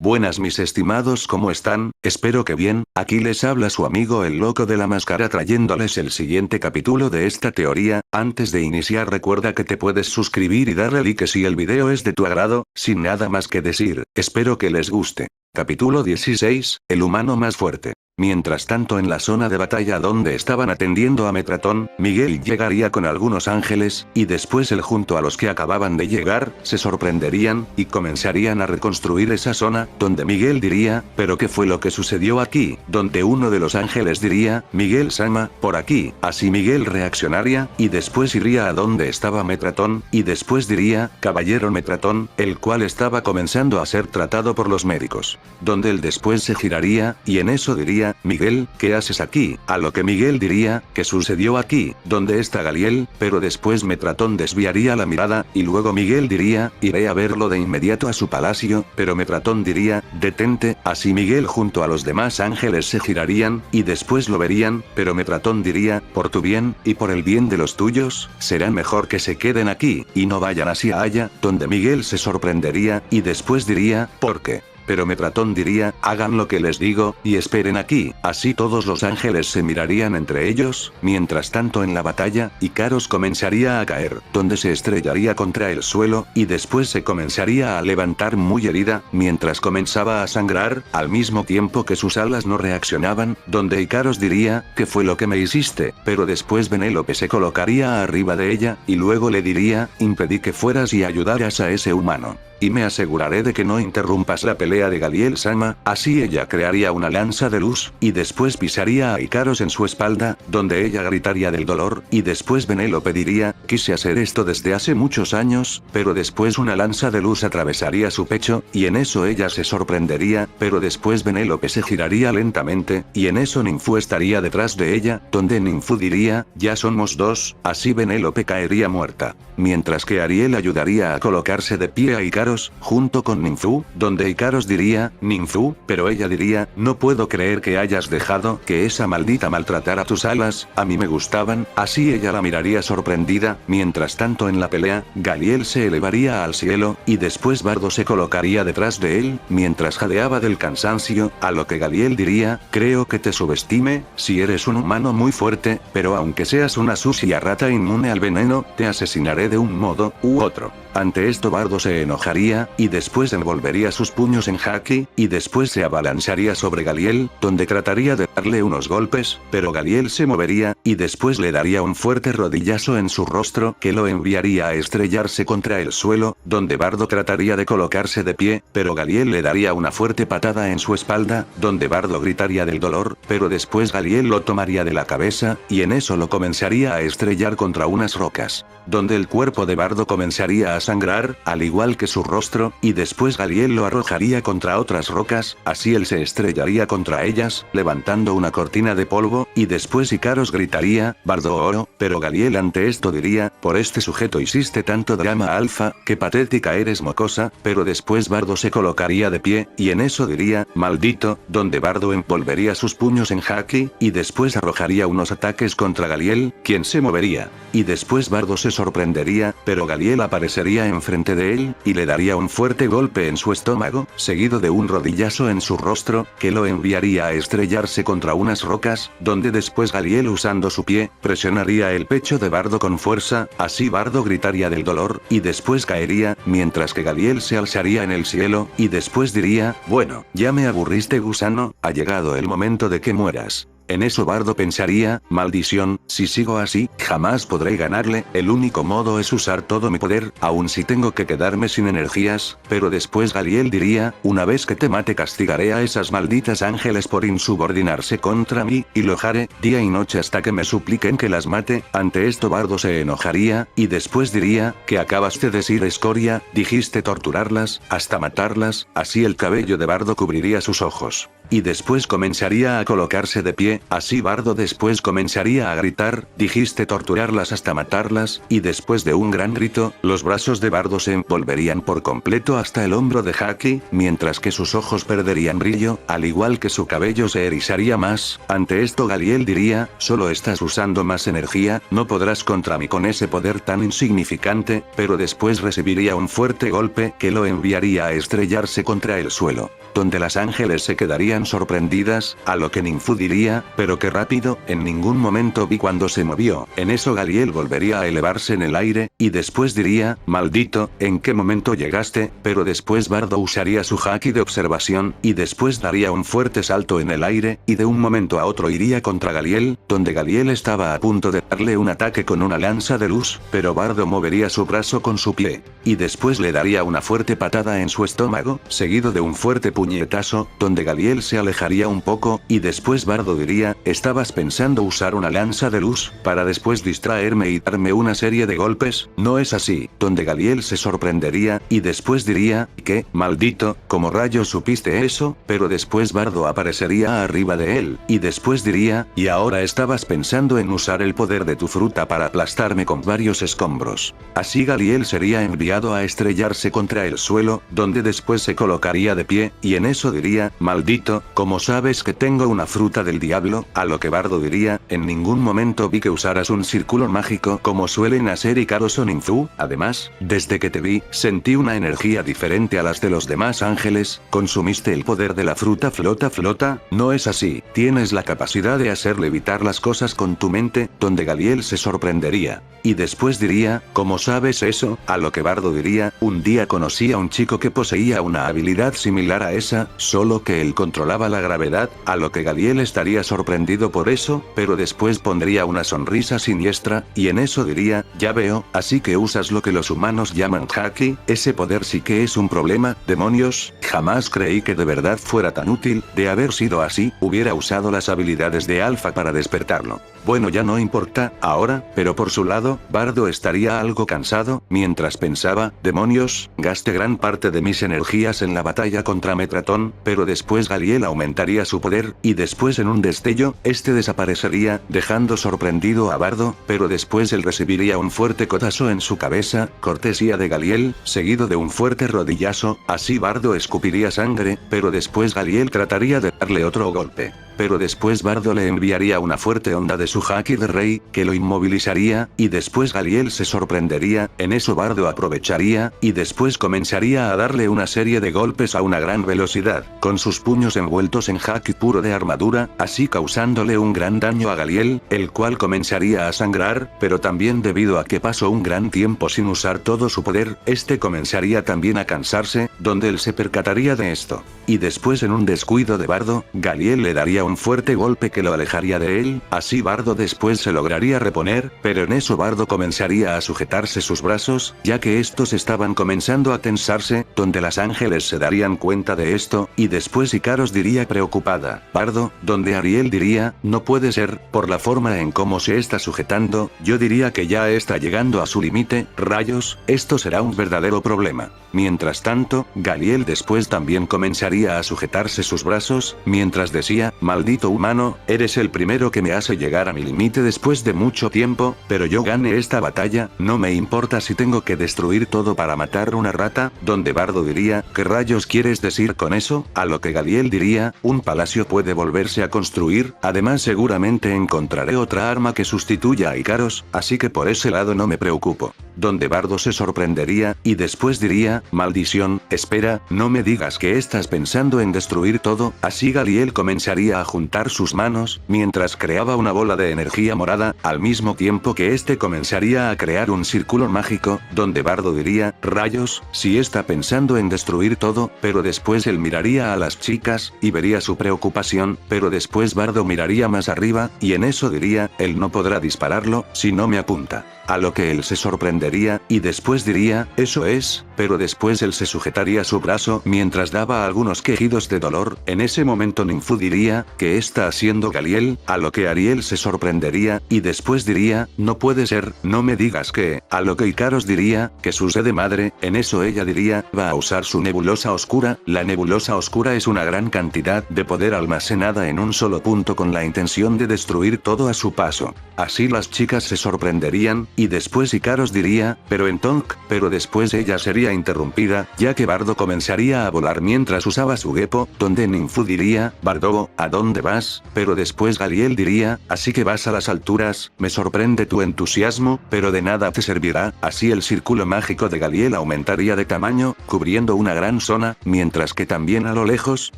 Buenas mis estimados, ¿cómo están? Espero que bien. Aquí les habla su amigo el loco de la máscara trayéndoles el siguiente capítulo de esta teoría. Antes de iniciar recuerda que te puedes suscribir y darle like si el video es de tu agrado. Sin nada más que decir, espero que les guste. Capítulo 16, el humano más fuerte. Mientras tanto en la zona de batalla donde estaban atendiendo a Metratón, Miguel llegaría con algunos ángeles, y después él junto a los que acababan de llegar, se sorprenderían, y comenzarían a reconstruir esa zona, donde Miguel diría, ¿pero qué fue lo que sucedió aquí? Donde uno de los ángeles diría, Miguel-sama, por aquí, así Miguel reaccionaría, y después iría a donde estaba Metratón, y después diría, caballero Metratón, el cual estaba comenzando a ser tratado por los médicos. Donde él después se giraría, y en eso diría, Miguel, ¿qué haces aquí? A lo que Miguel diría, ¿qué sucedió aquí? ¿Dónde está Galiel? Pero después Metratón desviaría la mirada, y luego Miguel diría, iré a verlo de inmediato a su palacio, pero Metratón diría, detente, así Miguel junto a los demás ángeles se girarían, y después lo verían, pero Metratón diría, por tu bien, y por el bien de los tuyos, será mejor que se queden aquí, y no vayan hacia allá, donde Miguel se sorprendería, y después diría, ¿por qué? Pero Metratón diría, hagan lo que les digo, y esperen aquí, así todos los ángeles se mirarían entre ellos. Mientras tanto en la batalla, Ikaros comenzaría a caer, donde se estrellaría contra el suelo, y después se comenzaría a levantar muy herida, mientras comenzaba a sangrar, al mismo tiempo que sus alas no reaccionaban, donde Ikaros diría, ¿qué fue lo que me hiciste? Pero después Penélope se colocaría arriba de ella, y luego le diría, impedí que fueras y ayudaras a ese humano. Y me aseguraré de que no interrumpas la pelea de Galiel-sama, así ella crearía una lanza de luz, y después pisaría a Ikaros en su espalda, donde ella gritaría del dolor, y después Penélope diría, quise hacer esto desde hace muchos años, pero después una lanza de luz atravesaría su pecho, y en eso ella se sorprendería, pero después Penélope se giraría lentamente, y en eso Ninfu estaría detrás de ella, donde Ninfu diría, ya somos dos, así Penélope caería muerta. Mientras que Ariel ayudaría a colocarse de pie a Ikaros, junto con Ninfu, donde Ikaros diría, Ninfu, pero ella diría, no puedo creer que hayas dejado que esa maldita maltratara tus alas, a mí me gustaban, así ella la miraría sorprendida. Mientras tanto en la pelea, Galiel se elevaría al cielo, y después Bardo se colocaría detrás de él, mientras jadeaba del cansancio, a lo que Galiel diría, creo que te subestime, si eres un humano muy fuerte, pero aunque seas una sucia rata inmune al veneno, te asesinaré de un modo u otro. Ante esto Bardo se enojaría, y después envolvería sus puños en haki, y después se abalanzaría sobre Galiel, donde trataría de darle unos golpes, pero Galiel se movería, y después le daría un fuerte rodillazo en su rostro que lo enviaría a estrellarse contra el suelo, donde Bardo trataría de colocarse de pie, pero Galiel le daría una fuerte patada en su espalda, donde Bardo gritaría del dolor, pero después Galiel lo tomaría de la cabeza, y en eso lo comenzaría a estrellar contra unas rocas, donde el cuerpo de Bardo comenzaría a sangrar, al igual que su rostro, y después Galiel lo arrojaría contra otras rocas, así él se estrellaría contra ellas, levantando una cortina de polvo, y después Ikaros gritaría, Bardo oro, pero Galiel ante esto diría, por este sujeto hiciste tanto drama alfa, qué patética eres mocosa, pero después Bardo se colocaría de pie, y en eso diría, maldito, donde Bardo envolvería sus puños en haki, y después arrojaría unos ataques contra Galiel, quien se movería, y después Bardo se sorprendería, pero Galiel aparecería enfrente de él, y le daría un fuerte golpe en su estómago, seguido de un rodillazo en su rostro, que lo enviaría a estrellarse contra unas rocas, donde después Galiel usando su pie, presionaría el pecho de Bardo con fuerza, así Bardo gritaría del dolor, y después caería, mientras que Galiel se alzaría en el cielo, y después diría, bueno, ya me aburriste gusano, ha llegado el momento de que mueras. En eso Bardo pensaría, maldición, si sigo así, jamás podré ganarle, el único modo es usar todo mi poder, aun si tengo que quedarme sin energías, pero después Galiel diría, una vez que te mate castigaré a esas malditas ángeles por insubordinarse contra mí, y lo haré, día y noche hasta que me supliquen que las mate. Ante esto Bardo se enojaría, y después diría, ¿qué acabas de decir escoria? Dijiste torturarlas, hasta matarlas, así el cabello de Bardo cubriría sus ojos. Y después comenzaría a colocarse de pie, así Bardo después comenzaría a gritar, dijiste torturarlas hasta matarlas, y después de un gran grito, los brazos de Bardo se envolverían por completo hasta el hombro de Haki, mientras que sus ojos perderían brillo, al igual que su cabello se erizaría más. Ante esto Galiel diría, solo estás usando más energía, no podrás contra mí con ese poder tan insignificante, pero después recibiría un fuerte golpe que lo enviaría a estrellarse contra el suelo, donde las ángeles se quedarían sorprendidas, a lo que Ninfu diría, pero qué rápido, en ningún momento vi cuando se movió. En eso Galiel volvería a elevarse en el aire, y después diría, maldito, ¿en qué momento llegaste? Pero después Bardo usaría su haki de observación, y después daría un fuerte salto en el aire, y de un momento a otro iría contra Galiel, donde Galiel estaba a punto de darle un ataque con una lanza de luz, pero Bardo movería su brazo con su pie, y después le daría una fuerte patada en su estómago, seguido de un fuerte puñetazo, donde Galiel se alejaría un poco, y después Bardo diría, ¿estabas pensando usar una lanza de luz, para después distraerme y darme una serie de golpes? No es así, donde Galiel se sorprendería, y después diría, ¿qué, maldito, cómo rayos supiste eso? Pero después Bardo aparecería arriba de él, y después diría, y ahora estabas pensando en usar el poder de tu fruta para aplastarme con varios escombros. Así Galiel sería enviado a estrellarse contra el suelo, donde después se colocaría de pie, y en eso diría, maldito, ¿cómo sabes que tengo una fruta del diablo? A lo que Bardo diría, en ningún momento vi que usaras un círculo mágico como suelen hacer Ikaros o Ninfu, además, desde que te vi, sentí una energía diferente a las de los demás ángeles, consumiste el poder de la fruta flota, no es así, tienes la capacidad de hacer levitar las cosas con tu mente, donde Galiel se sorprendería. Y después diría, ¿cómo sabes eso? A lo que Bardo diría, un día conocí a un chico que poseía una habilidad similar a esa, solo que él controlaba la gravedad, a lo que Galiel estaría sorprendido por eso, pero después pondría una sonrisa siniestra, y en eso diría, ya veo, así que usas lo que los humanos llaman haki, ese poder sí que es un problema, demonios, jamás creí que de verdad fuera tan útil, de haber sido así, hubiera usado las habilidades de Alpha para despertarlo. Bueno, ya no importa, ahora, pero por su lado, Bardo estaría algo cansado, mientras pensaba, demonios, gasté gran parte de mis energías en la batalla contra Metratón, pero después Galiel aumentaría su poder, y después en un destello, este desaparecería, dejando sorprendido a Bardo, pero después él recibiría un fuerte codazo en su cabeza, cortesía de Galiel, seguido de un fuerte rodillazo, así Bardo escupiría sangre, pero después Galiel trataría de darle otro golpe. Pero después Bardo le enviaría una fuerte onda de su haki de rey, que lo inmovilizaría, y después Galiel se sorprendería, en eso Bardo aprovecharía, y después comenzaría a darle una serie de golpes a una gran velocidad, con sus puños envueltos en haki puro de armadura, así causándole un gran daño a Galiel, el cual comenzaría a sangrar, pero también debido a que pasó un gran tiempo sin usar todo su poder, este comenzaría también a cansarse, donde él se percataría de esto. Y después en un descuido de Bardo, Galiel le daría un fuerte golpe que lo alejaría de él, así Bardo después se lograría reponer, pero en eso Bardo comenzaría a sujetarse sus brazos, ya que estos estaban comenzando a tensarse, donde las ángeles se darían cuenta de esto, y después Ikaros diría preocupada, Bardo, donde Ariel diría, no puede ser, por la forma en cómo se está sujetando, yo diría que ya está llegando a su límite, rayos, esto será un verdadero problema. Mientras tanto, Galiel después también comenzaría a sujetarse sus brazos, mientras decía, maldito humano, eres el primero que me hace llegar a mi límite después de mucho tiempo, pero yo gané esta batalla, no me importa si tengo que destruir todo para matar una rata, donde Bardo diría, ¿qué rayos quieres decir con eso? A lo que Galiel diría, un palacio puede volverse a construir, además seguramente encontraré otra arma que sustituya a Ikaros, así que por ese lado no me preocupo. Donde Bardo se sorprendería, y después diría, maldición, espera, no me digas que estás pensando en destruir todo, así Galiel comenzaría a juntar sus manos, mientras creaba una bola de energía morada, al mismo tiempo que este comenzaría a crear un círculo mágico, donde Bardo diría, rayos, si está pensando en destruir todo, pero después él miraría a las chicas, y vería su preocupación, pero después Bardo miraría más arriba, y en eso diría, él no podrá dispararlo, si no me apunta. a lo que él se sorprendería, y después diría, eso es, pero después él se sujetaría su brazo mientras daba algunos quejidos de dolor. En ese momento Ninfu diría, ¿qué está haciendo Galiel? A lo que Ariel se sorprendería, y después diría, no puede ser, no me digas que, a lo que Ikaros diría, que sucede madre. En eso ella diría, va a usar su nebulosa oscura. La nebulosa oscura es una gran cantidad de poder almacenada en un solo punto con la intención de destruir todo a su paso. Así las chicas se sorprenderían, y después Ikaros diría, pero después ella sería interrumpida, ya que Bardo comenzaría a volar mientras usaba su gepo, donde Ninfu diría, Bardo, ¿a dónde vas? Pero después Galiel diría, así que vas a las alturas, me sorprende tu entusiasmo, pero de nada te servirá. Así el círculo mágico de Galiel aumentaría de tamaño, cubriendo una gran zona, mientras que también a lo lejos,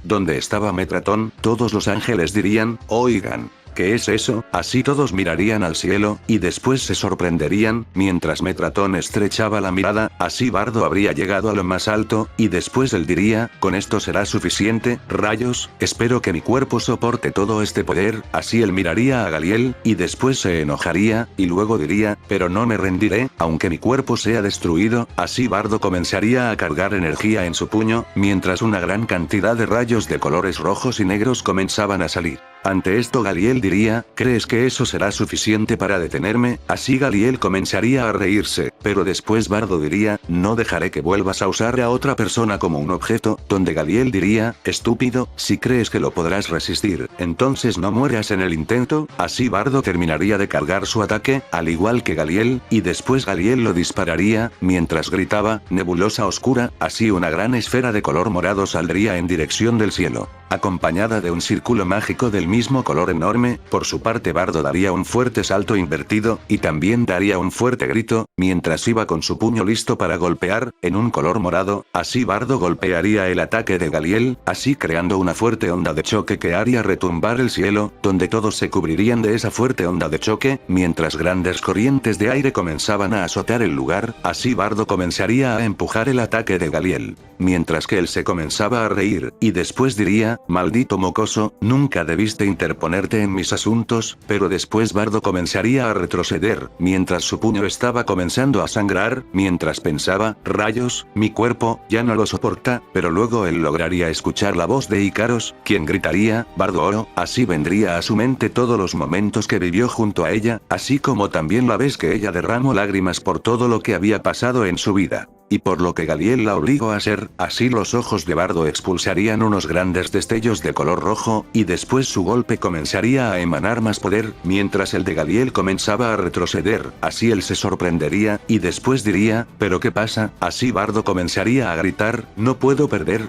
donde estaba Metratón, todos los ángeles dirían, oigan, ¿qué es eso? Así todos mirarían al cielo, y después se sorprenderían, mientras Metratón estrechaba la mirada. Así Bardo habría llegado a lo más alto, y después él diría, con esto será suficiente, rayos, espero que mi cuerpo soporte todo este poder. Así él miraría a Galiel, y después se enojaría, y luego diría, pero no me rendiré, aunque mi cuerpo sea destruido. Así Bardo comenzaría a cargar energía en su puño, mientras una gran cantidad de rayos de colores rojos y negros comenzaban a salir. Ante esto Galiel diría, ¿crees que eso será suficiente para detenerme? Así Galiel comenzaría a reírse, pero después Bardo diría, no dejaré que vuelvas a usar a otra persona como un objeto, donde Galiel diría, estúpido, si crees que lo podrás resistir, entonces no mueras en el intento. Así Bardo terminaría de cargar su ataque, al igual que Galiel, y después Galiel lo dispararía, mientras gritaba, nebulosa oscura. Así una gran esfera de color morado saldría en dirección del cielo, acompañada de un círculo mágico del mismo color enorme. Por su parte Bardo daría un fuerte salto invertido, y también daría un fuerte grito, mientras iba con su puño listo para golpear, en un color morado. Así Bardo golpearía el ataque de Galiel, así creando una fuerte onda de choque que haría retumbar el cielo, donde todos se cubrirían de esa fuerte onda de choque, mientras grandes corrientes de aire comenzaban a azotar el lugar. Así Bardo comenzaría a empujar el ataque de Galiel, mientras que él se comenzaba a reír, y después diría, maldito mocoso, nunca debiste interponerte en mis asuntos. Pero después Bardo comenzaría a retroceder, mientras su puño estaba comenzando a sangrar, mientras pensaba, rayos, mi cuerpo ya no lo soporta. Pero luego él lograría escuchar la voz de Ikaros, quien gritaría, Bardo oro. Así vendría a su mente todos los momentos que vivió junto a ella, así como también la vez que ella derramó lágrimas por todo lo que había pasado en su vida, y por lo que Galiel la obligó a ser. Así los ojos de Bardo expulsarían unos grandes destellos de color rojo, y después su golpe comenzaría a emanar más poder, mientras el de Galiel comenzaba a retroceder. Así él se sorprendería, y después diría, ¿pero qué pasa? Así Bardo comenzaría a gritar, no puedo perder,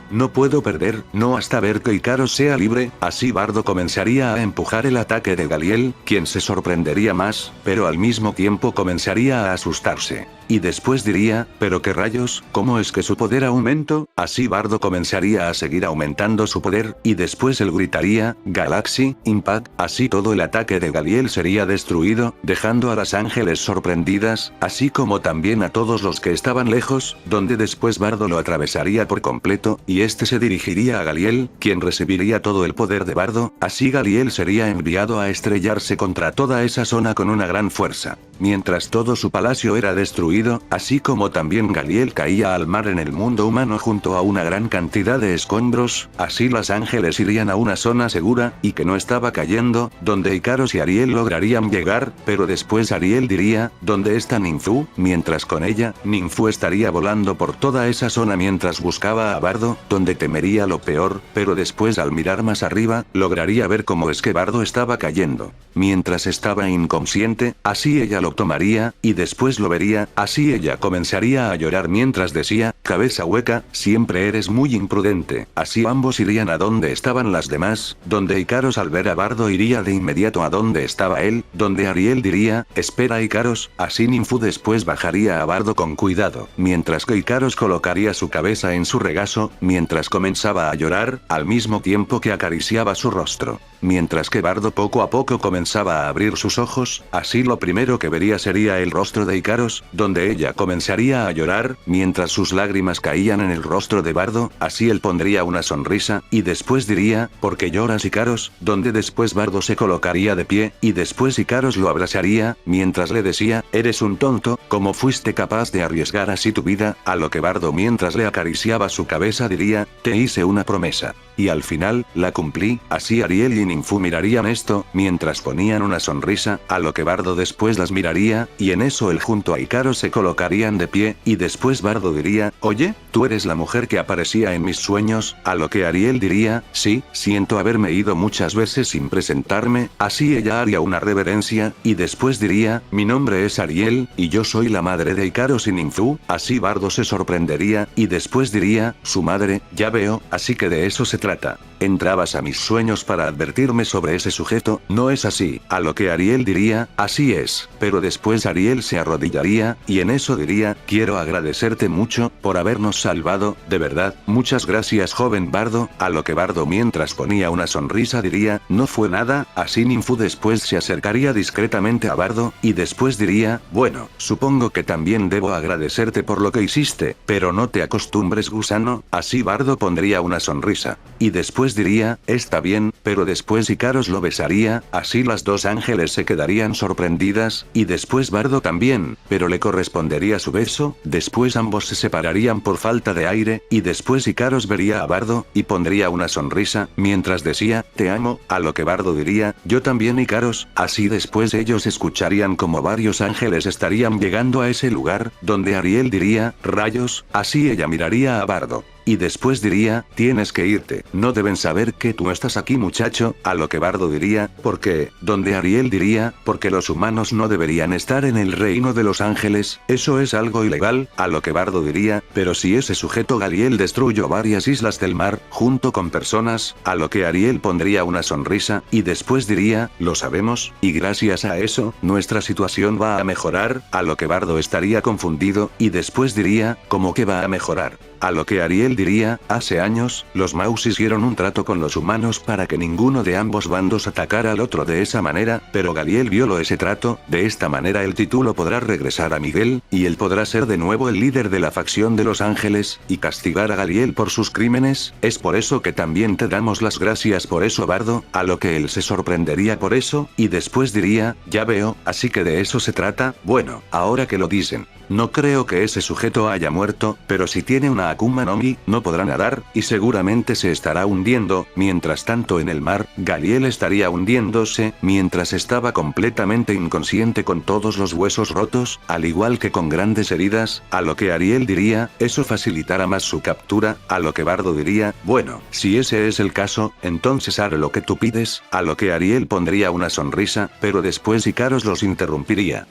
no hasta ver que Ikaros sea libre. Así Bardo comenzaría a empujar el ataque de Galiel, quien se sorprendería más, pero al mismo tiempo comenzaría a asustarse. Y después diría, pero qué rayos, ¿cómo es que su poder aumentó? Así Bardo comenzaría a seguir aumentando su poder, y después él gritaría, Galaxy, Impact. Así todo el ataque de Galiel sería destruido, dejando a las ángeles sorprendidas, así como también a todos los que estaban lejos, donde después Bardo lo atravesaría por completo, y este se dirigiría a Galiel, quien recibiría todo el poder de Bardo. Así Galiel sería enviado a estrellarse contra toda esa zona con una gran fuerza, mientras todo su palacio era destruido, así como también Galiel caía al mar en el mundo humano junto a una gran cantidad de escombros. Así las ángeles irían a una zona segura, y que no estaba cayendo, donde Ikaros y Ariel lograrían llegar. Pero después Ariel diría, ¿dónde está Ninfu? Mientras con ella, Ninfu estaría volando por toda esa zona mientras buscaba a Bardo, donde temería lo peor. Pero después al mirar más arriba, lograría ver cómo es que Bardo estaba cayendo, mientras estaba inconsciente. Así ella lo tomaría, y después lo vería. Así ella comenzaría a llorar mientras decía, cabeza hueca, siempre eres muy imprudente. Así ambos irían a donde estaban las demás, donde Ikaros al ver a Bardo iría de inmediato a donde estaba él, donde Ariel diría, espera Ikaros. Así Ninfu después bajaría a Bardo con cuidado, mientras que Ikaros colocaría su cabeza en su regazo, mientras comenzaba a llorar, al mismo tiempo que acariciaba su rostro. Mientras que Bardo poco a poco comenzaba a abrir sus ojos, así lo primero que vería sería el rostro de Ikaros, donde ella comenzaría a llorar, mientras sus lágrimas lágrimas caían en el rostro de Bardo, así él pondría una sonrisa, y después diría, ¿por qué lloras Ikaros? Donde después Bardo se colocaría de pie, y después Ikaros lo abrazaría, mientras le decía, eres un tonto, ¿cómo fuiste capaz de arriesgar así tu vida? A lo que Bardo mientras le acariciaba su cabeza diría, te hice una promesa. Y al final, la cumplí, así Ariel y Ninfu mirarían esto, mientras ponían una sonrisa, a lo que Bardo después las miraría, y en eso él junto a Ikaros se colocarían de pie, y después Bardo diría, oye, tú eres la mujer que aparecía en mis sueños, a lo que Ariel diría, sí, siento haberme ido muchas veces sin presentarme, así ella haría una reverencia, y después diría, mi nombre es Ariel, y yo soy la madre de Ikaros y Ninfu, así Bardo se sorprendería, y después diría, su madre, ya veo, así que de eso se trata. Entrabas a mis sueños para advertirme sobre ese sujeto, ¿no es así? A lo que Ariel diría, así es, pero después Ariel se arrodillaría, y en eso diría, quiero agradecerte mucho, por habernos salvado, de verdad, muchas gracias joven Bardo, a lo que Bardo mientras ponía una sonrisa diría, no fue nada, así Ninfu después se acercaría discretamente a Bardo, y después diría, bueno, supongo que también debo agradecerte por lo que hiciste, pero no te acostumbres gusano, así Bardo pondría una sonrisa. Y después diría, está bien, pero después Ikaros lo besaría, así las dos ángeles se quedarían sorprendidas, y después Bardo también, pero le correspondería su beso, después ambos se separarían por falta de aire, y después Ikaros vería a Bardo, y pondría una sonrisa, mientras decía, te amo, a lo que Bardo diría, yo también Ikaros, así después ellos escucharían como varios ángeles estarían llegando a ese lugar, donde Ariel diría, rayos, así ella miraría a Bardo. Y después diría, tienes que irte, no deben saber que tú estás aquí muchacho, a lo que Bardo diría, ¿por qué? Donde Ariel diría, porque los humanos no deberían estar en el reino de los ángeles, eso es algo ilegal, a lo que Bardo diría, pero si ese sujeto Galiel destruyó varias islas del mar, junto con personas, a lo que Ariel pondría una sonrisa, y después diría, lo sabemos, y gracias a eso, nuestra situación va a mejorar, a lo que Bardo estaría confundido, y después diría, ¿cómo que va a mejorar? A lo que Ariel diría, hace años, los Maus hicieron un trato con los humanos para que ninguno de ambos bandos atacara al otro de esa manera, pero Galiel violó ese trato, de esta manera el título podrá regresar a Miguel, y él podrá ser de nuevo el líder de la facción de los ángeles, y castigar a Galiel por sus crímenes, es por eso que también te damos las gracias por eso Bardo, a lo que él se sorprendería por eso, y después diría, ya veo, así que de eso se trata, bueno, ahora que lo dicen. No creo que ese sujeto haya muerto, pero si tiene una Akuma no Mi, no podrá nadar, y seguramente se estará hundiendo, mientras tanto en el mar, Galiel estaría hundiéndose, mientras estaba completamente inconsciente con todos los huesos rotos, al igual que con grandes heridas, a lo que Ariel diría, eso facilitará más su captura, a lo que Bardo diría, bueno, si ese es el caso, entonces haré lo que tú pides, a lo que Ariel pondría una sonrisa, pero después Ikaros los interrumpiría.